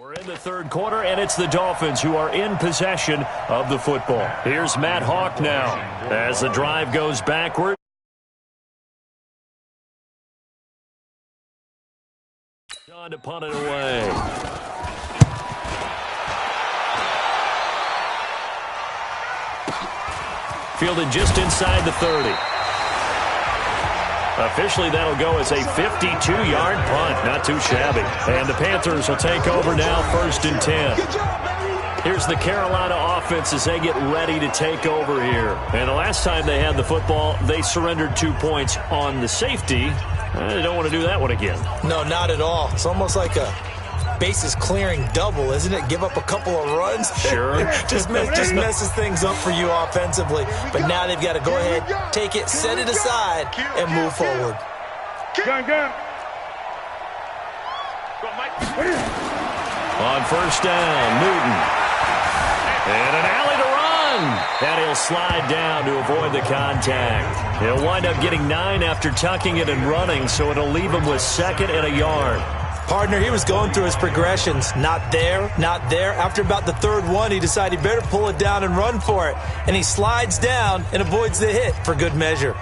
We're in the third quarter, and it's the Dolphins who are in possession of the football. Here's Matt Hawk now as the drive goes backward. On to punt it away. Fielded just inside the 30. Officially, that'll go as a 52-yard punt. Not too shabby. And the Panthers will take over now, 1st and 10. Here's the Carolina offense as they get ready to take over here. And the last time they had the football, they surrendered 2 points on the safety. They don't want to do that one again. No, not at all. It's almost like a bases clearing double, isn't it? Give up a couple of runs. Sure. just messes things up for you offensively. But now they've got to go ahead, take it, set it aside, and move forward. On 1st down, Newton. And an alley to run. And he'll slide down to avoid the contact. He'll wind up getting 9 after tucking it and running, so it'll leave him with 2nd and a yard. Partner, he was going through his progressions. Not there, not there. After about the 3rd one, he decided he better pull it down and run for it. And he slides down and avoids the hit for good measure.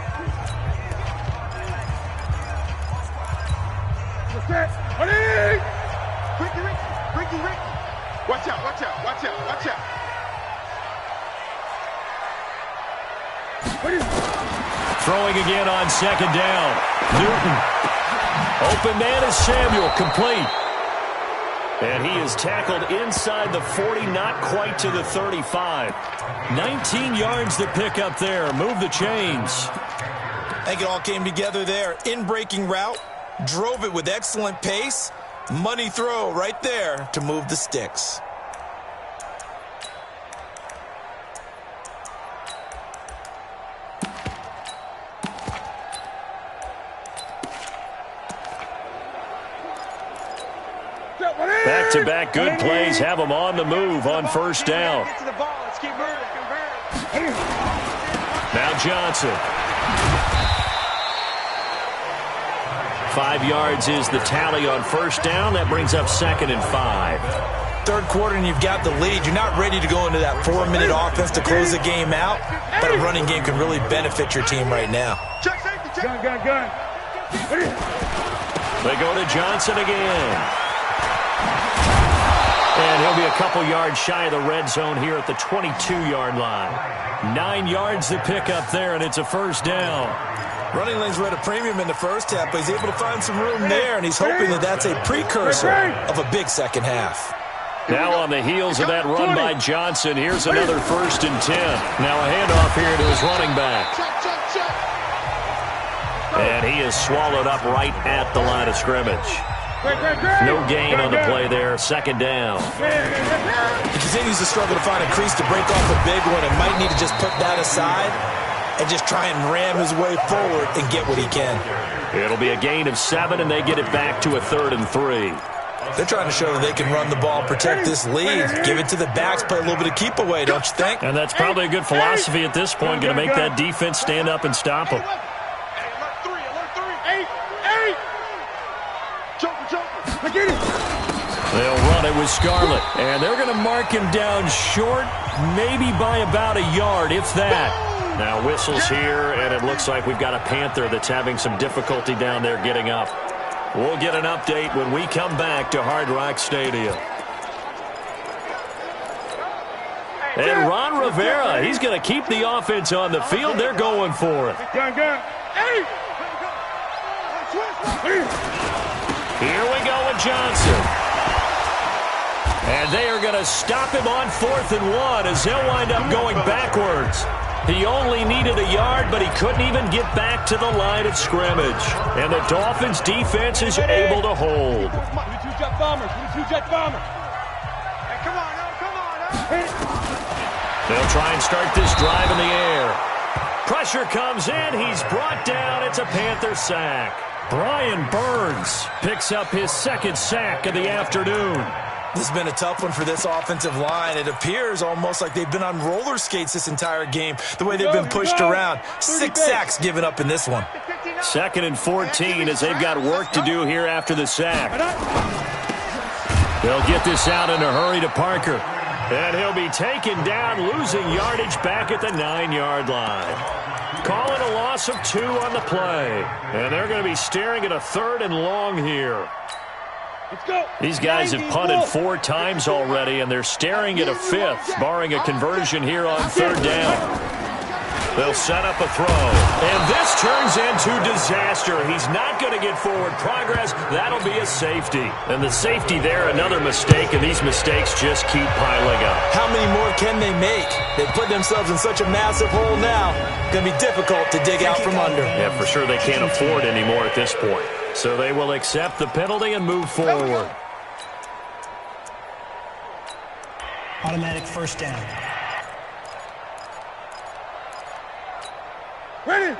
Watch out, watch out, watch out, watch out. Throwing again on 2nd down. Newton. Open man is Samuel, complete. And he is tackled inside the 40, not quite to the 35. 19 yards to pick up there. Move the chains. I think it all came together there. In-breaking route, drove it with excellent pace. Money throw right there to move the sticks. Back-to-back good plays have them on the move on 1st down. Now Johnson. 5 yards is the tally on 1st down. That brings up 2nd and 5. 3rd quarter and you've got the lead. You're not ready to go into that 4-minute offense to close the game out, but a running game can really benefit your team right now. Gun. They go to Johnson again. And he'll be a couple yards shy of the red zone here at the 22-yard line. 9 yards to pick up there, and it's a 1st down. Running lanes were at a premium in the 1st half, but he's able to find some room there, and he's hoping that that's a precursor of a big 2nd half. Now on the heels of that run by Johnson, here's another 1st and 10. Now a handoff here to his running back. And he is swallowed up right at the line of scrimmage. No gain on the play there. 2nd down. He continues to struggle to find a crease to break off a big one and might need to just put that aside and just try and ram his way forward and get what he can. It'll be a gain of 7, and they get it back to a 3rd and 3. They're trying to show that they can run the ball, protect this lead, give it to the backs, play a little bit of keep away, don't you think? And that's probably a good philosophy at this point, going to make that defense stand up and stop them. They'll run it with Scarlett, and they're going to mark him down short, maybe by about a yard, if that. Now whistles here, and it looks like we've got a Panther that's having some difficulty down there getting up. We'll get an update when we come back to Hard Rock Stadium. And Ron Rivera, he's going to keep the offense on the field. They're going for it. Here we go with Johnson. And they are going to stop him on 4th and 1 as they'll wind up going backwards. He only needed a yard, but he couldn't even get back to the line of scrimmage. And the Dolphins' defense is able to hold. They'll try and start this drive in the air. Pressure comes in. He's brought down. It's a Panther sack. Brian Burns picks up his 2nd sack of the afternoon. This has been a tough one for this offensive line. It appears almost like they've been on roller skates this entire game, the way they've been pushed around. 6 sacks given up in this one. 2nd and 14 as they've got work to do here after the sack. They'll get this out in a hurry to Parker. And he'll be taken down, losing yardage back at the 9-yard line. Calling a loss of 2 on the play. And they're going to be staring at a 3rd and long here. Let's go. These guys have punted 4 times already, and they're staring at a 5th, barring a conversion here on 3rd down. They'll set up a throw. And this turns into disaster. He's not going to get forward progress. That'll be a safety. And the safety there, another mistake, and these mistakes just keep piling up. How many more can they make? They've put themselves in such a massive hole now. Going to be difficult to dig out from under. Yeah, for sure they can't afford any more at this point. So they will accept the penalty and move forward. Automatic first down.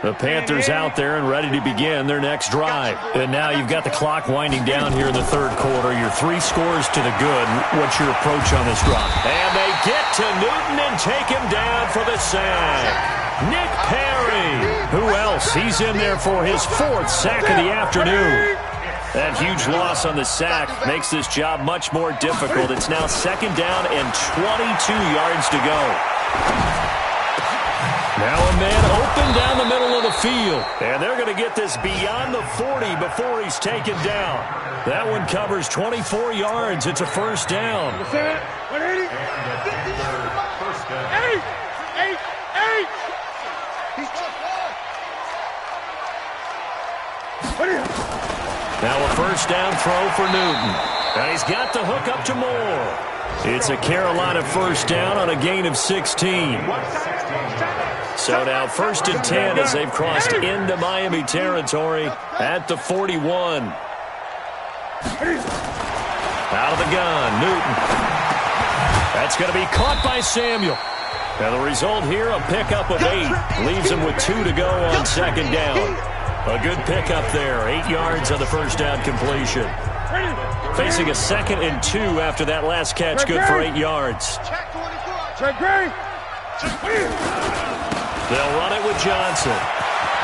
The Panthers out there and ready to begin their next drive. And now you've got the clock winding down here in the 3rd quarter. You're 3 scores to the good. What's your approach on this drive? And they get to Newton and take him down for the sack. Nick Perry. Who else? He's in there for his 4th sack of the afternoon. That huge loss on the sack makes this job much more difficult. It's now 2nd down and 22 yards to go. Now a man open down the middle of the field. And they're going to get this beyond the 40 before he's taken down. That one covers 24 yards. It's a 1st down. 180. 8. Now a 1st down throw for Newton. And he's got the hook up to Moore. It's a Carolina 1st down on a gain of 16. So now 1st and 10 as they've crossed into Miami territory at the 41. Out of the gun, Newton. That's going to be caught by Samuel. Now the result here, a pickup of 8. Leaves him with 2 to go on 2nd down. A good pickup there. 8 yards on the 1st down completion. Facing a 2nd and 2 after that last catch. Good for 8 yards. They'll run it with Johnson.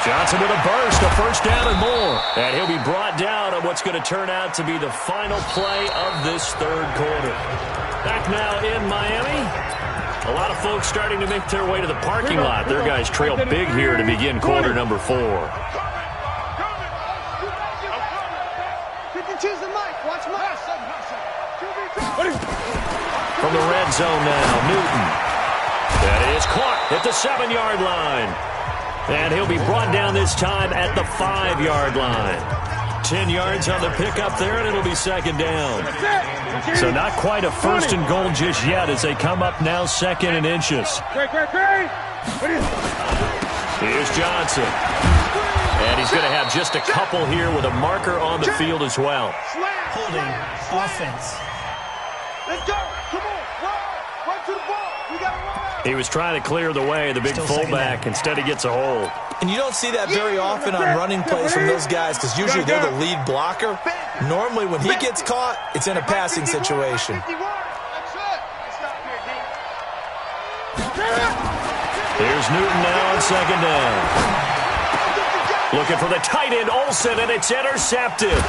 Johnson with a burst, a 1st down and more. And he'll be brought down on what's going to turn out to be the final play of this 3rd quarter. Back now in Miami. A lot of folks starting to make their way to the parking lot. Their guys trail big here to begin quarter number 4. From the red zone now, Newton. That is caught at the 7-yard line. And he'll be brought down this time at the 5-yard line. 10 yards on the pickup there, and it'll be 2nd down. So not quite a 1st and goal just yet as they come up now 2nd and inches. Here's Johnson. And he's going to have just a couple here with a marker on the field as well. Holding offense. Let's go. Come on. Run to the ball. We got to run out. He was trying to clear the way, the big fullback. Instead, he gets a hold. And you don't see that very often on running plays from those guys because usually they're the lead blocker. Normally, when he gets caught, it's in a passing situation. Here's Newton now on 2nd down. Looking for the tight end, Olsen, and it's intercepted.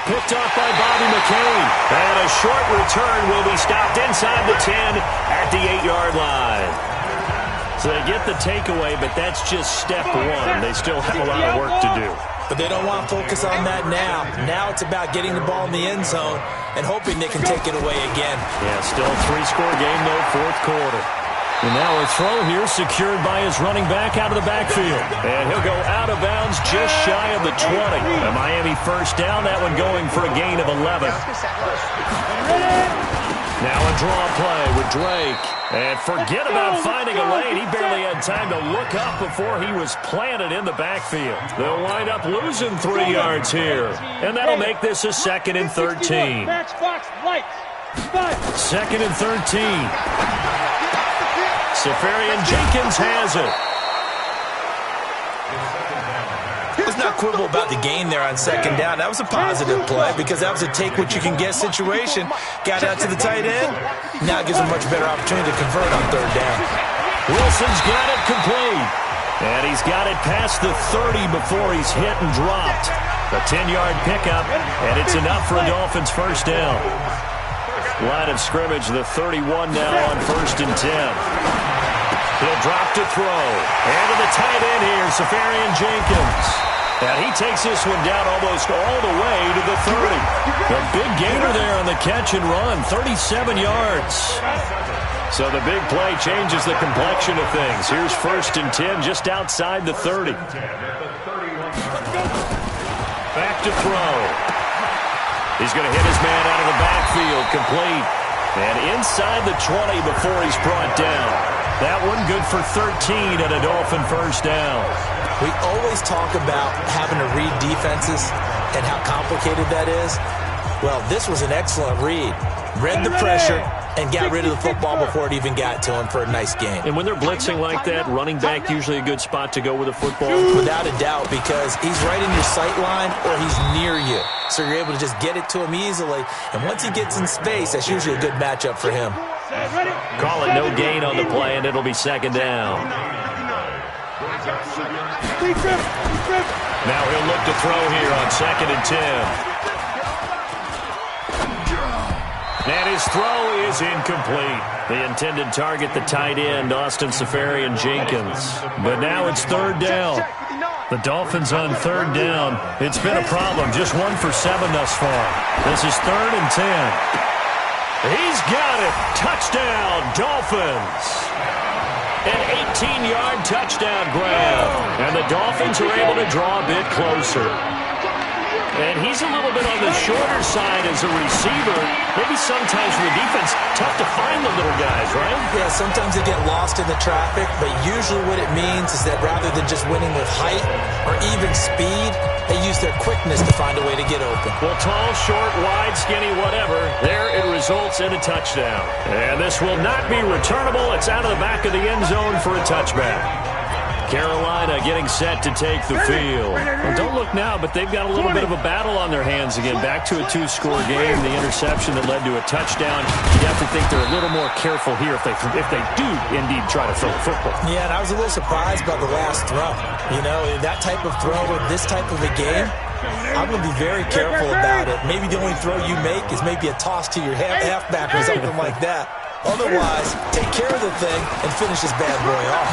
Picked off by Bobby McCain. And a short return will be stopped inside the 10 at the 8-yard line. So they get the takeaway, but that's just step 1. They still have a lot of work to do. But they don't want to focus on that now. Now it's about getting the ball in the end zone and hoping they can take it away again. Yeah, still a 3-score game, though, 4th quarter. And now a throw here secured by his running back out of the backfield. And he'll go out of bounds just shy of the 20. A Miami 1st down, that one going for a gain of 11. Now a draw play with Drake. And forget about finding a lane. He barely had time to look up before he was planted in the backfield. They'll wind up losing 3 yards here. And that'll make this a 2nd and 13. 2nd and 13. Safarian Jenkins has it. Let's not quibble about the gain there on 2nd down. That was a positive play because that was a take-what-you-can-get situation. Got out to the tight end. Now it gives him a much better opportunity to convert on 3rd down. Wilson's got it complete. And he's got it past the 30 before he's hit and dropped. A 10-yard pickup, and it's enough for a Dolphins 1st down. Line of scrimmage, the 31 now on 1st and 10. He'll drop to throw. And to the tight end here, Safarian Jenkins. And he takes this one down almost all the way to the 30. The big gainer there on the catch and run, 37 yards. So the big play changes the complexion of things. Here's 1st and 10 just outside the 30. Back to throw. He's going to hit his man out of the backfield, complete. And inside the 20 before he's brought down. That one good for 13 and a Dolphin first down. We always talk about having to read defenses and how complicated that is. Well, this was an excellent read. Read the pressure and got rid of the football before it even got to him for a nice game. And when they're blitzing like that, running back usually a good spot to go with a football? Without a doubt, because he's right in your sight line or he's near you. So you're able to just get it to him easily. And once he gets in space, that's usually a good matchup for him. Call it no gain on the play, and it'll be 2nd down. Now he'll look to throw here on 2nd and 10. And his throw is incomplete. The intended target, the tight end, Austin Safarian Jenkins. But now it's 3rd down. The Dolphins on 3rd down. It's been a problem. Just 1 for 7 thus far. This is 3rd and 10. He's got it. Touchdown, Dolphins. An 18-yard touchdown grab. And the Dolphins are able to draw a bit closer. And he's a little bit on the shorter side as a receiver. Maybe sometimes for the defense, tough to find the little guys, right? Yeah, sometimes they get lost in the traffic, but usually what it means is that rather than just winning with height or even speed, they use their quickness to find a way to get open. Well, tall, short, wide, skinny, whatever, there it results in a touchdown. And this will not be returnable. It's out of the back of the end zone for a touchback. Carolina getting set to take the field. Well, don't look now, but they've got a little bit of a battle on their hands again. Back to a 2-score game. The interception that led to a touchdown. You have to think they're a little more careful here if they do indeed try to throw the football. Yeah, and I was a little surprised by the last throw. You know, that type of throw with this type of a game, I'm going to be very careful about it. Maybe the only throw you make is maybe a toss to your halfback or something like that. Otherwise, take care of the thing and finish this bad boy off.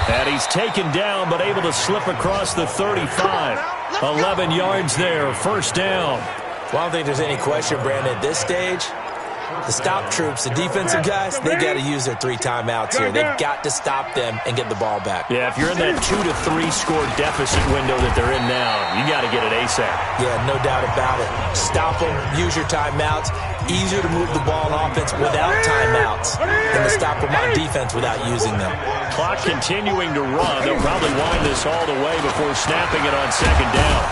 And he's taken down, but able to slip across the 35. 11 yards there, 1st down. Well, I don't think there's any question, Brandon, at this stage, the stop troops, the defensive guys, they got to use their 3 timeouts here. They've got to stop them and get the ball back. Yeah, if you're in that 2 to 3 score deficit window that they're in now, you got to get it ASAP. Yeah, no doubt about it. Stop them, use your timeouts. Easier to move the ball on offense without timeouts than to stop them on defense without using them. Clock continuing to run. They'll probably wind this all the way before snapping it on 2nd down.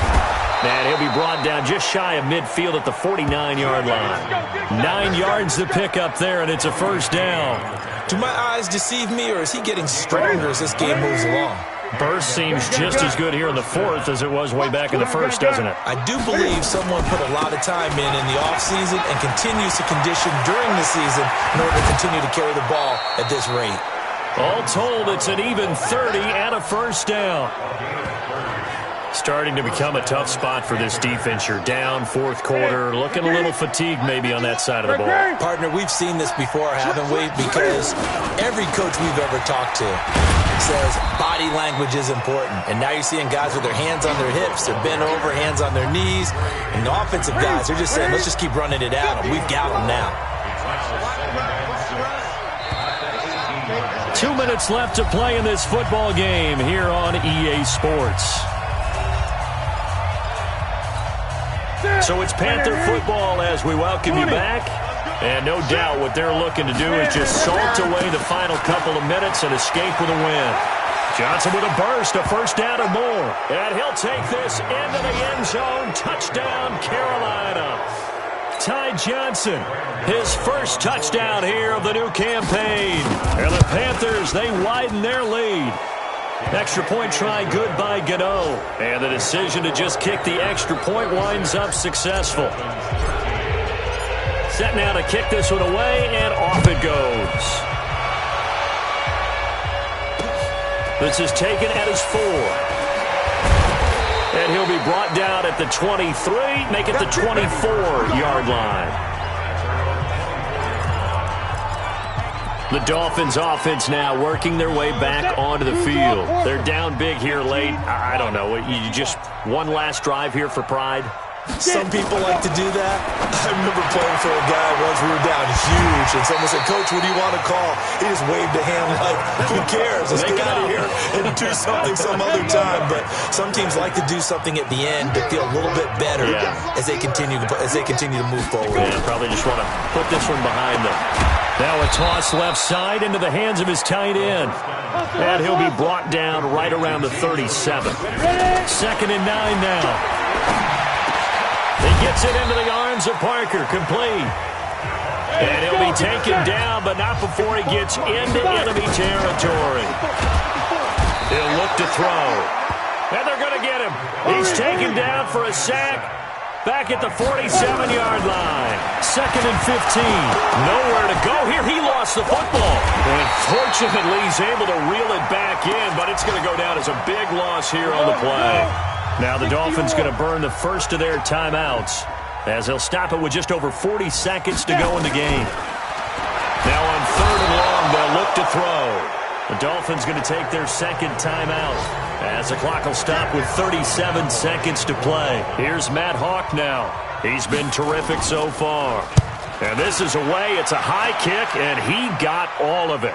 And he'll be brought down just shy of midfield at the 49-yard line. 9 yards to pick up there, and it's a 1st down. Do my eyes deceive me, or is he getting stronger as this game moves along? Burst seems just as good here in the 4th as it was way back in the 1st, doesn't it? I do believe someone put a lot of time in the offseason and continues to condition during the season in order to continue to carry the ball at this rate. All told, it's an even 30 and a 1st down. Starting to become a tough spot for this defense. You're down 4th quarter, looking a little fatigued maybe on that side of the ball. Partner, we've seen this before, haven't we? Because every coach we've ever talked to says body language is important. And now you're seeing guys with their hands on their hips, they're bent over, hands on their knees. And the offensive guys, they're just saying, let's just keep running it at them. We've got them now. 2 minutes left to play in this football game here on EA Sports. So it's Panther football as we welcome you back. And no doubt what they're looking to do is just salt away the final couple of minutes and escape with a win. Johnson with a burst, a 1st down or more. And he'll take this into the end zone. Touchdown, Carolina. Ty Johnson, his 1st touchdown here of the new campaign. And the Panthers, they widen their lead. Extra point try good by Gano. And the decision to just kick the extra point winds up successful. Set now to kick this one away, and off it goes. This is taken at his 4. And he'll be brought down at the 23, make it the 24-yard line. The Dolphins offense now working their way back onto the field. They're down big here late. I don't know. You just one last drive here for pride? Some people like to do that. I remember playing for a guy once. We were down huge, and someone said, "Coach, what do you want to call?" He just waved a hand like, "Who cares? Let's get out of here and do something some other time." But some teams like to do something at the end to feel a little bit better as they continue to move forward. Yeah, probably just want to put this one behind them. Now a toss left side into the hands of his tight end. And he'll be brought down right around the 37. 2nd and 9 now. He gets it into the arms of Parker, complete. And he'll be taken down, but not before he gets into enemy territory. He'll look to throw. And they're going to get him. He's taken down for a sack. Back at the 47-yard line. 2nd and 15. Nowhere to go here. He lost the football. And fortunately, he's able to reel it back in, but it's going to go down as a big loss here on the play. Now the Dolphins going to burn the first of their timeouts as they'll stop it with just over 40 seconds to go in the game. Now on 3rd and long, they'll look to throw. The Dolphins going to take their second timeout as the clock will stop with 37 seconds to play. Here's Matt Hawk now. He's been terrific so far. And this is away. It's a high kick, and he got all of it.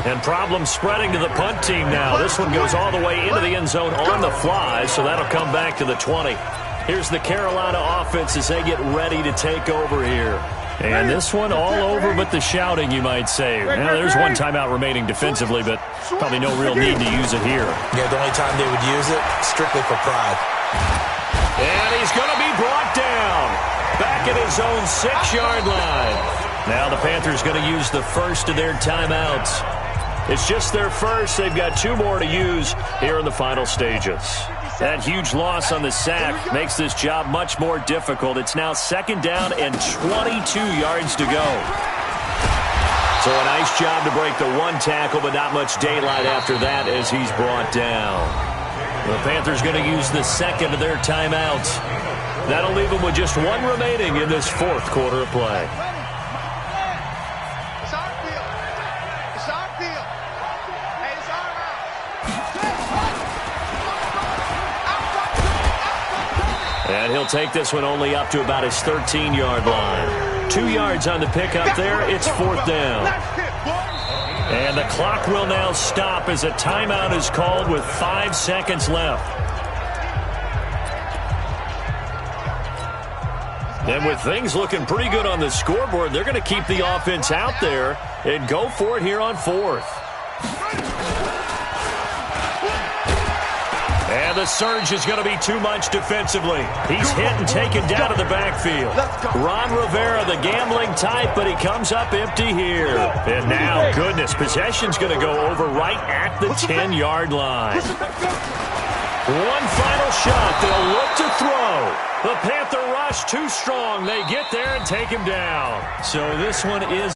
And problems spreading to the punt team now. This one goes all the way into the end zone on the fly, so that'll come back to the 20. Here's the Carolina offense as they get ready to take over here. And this one all over but the shouting, you might say. Now, there's one timeout remaining defensively, but probably no real need to use it here. Yeah, the only time they would use it, strictly for pride. And he's going to be brought down. Back at his own 6-yard line. Now the Panthers going to use the first of their timeouts. It's just their first. They've got 2 more to use here in the final stages. That huge loss on the sack makes this job much more difficult. It's now 2nd down and 22 yards to go. So a nice job to break the 1 tackle, but not much daylight after that as he's brought down. The Panthers going to use the second of their timeouts. That'll leave them with just 1 remaining in this 4th quarter of play. And he'll take this one only up to about his 13-yard line. 2 yards on the pickup there. It's 4th down. And the clock will now stop as a timeout is called with 5 seconds left. And with things looking pretty good on the scoreboard, they're going to keep the offense out there and go for it here on 4th. And the surge is going to be too much defensively. He's hit and taken down to the backfield. Ron Rivera, the gambling type, but he comes up empty here. And now, goodness, possession's going to go over right at the 10-yard line. One final shot. They'll look to throw. The Panther rush too strong. They get there and take him down. So this one is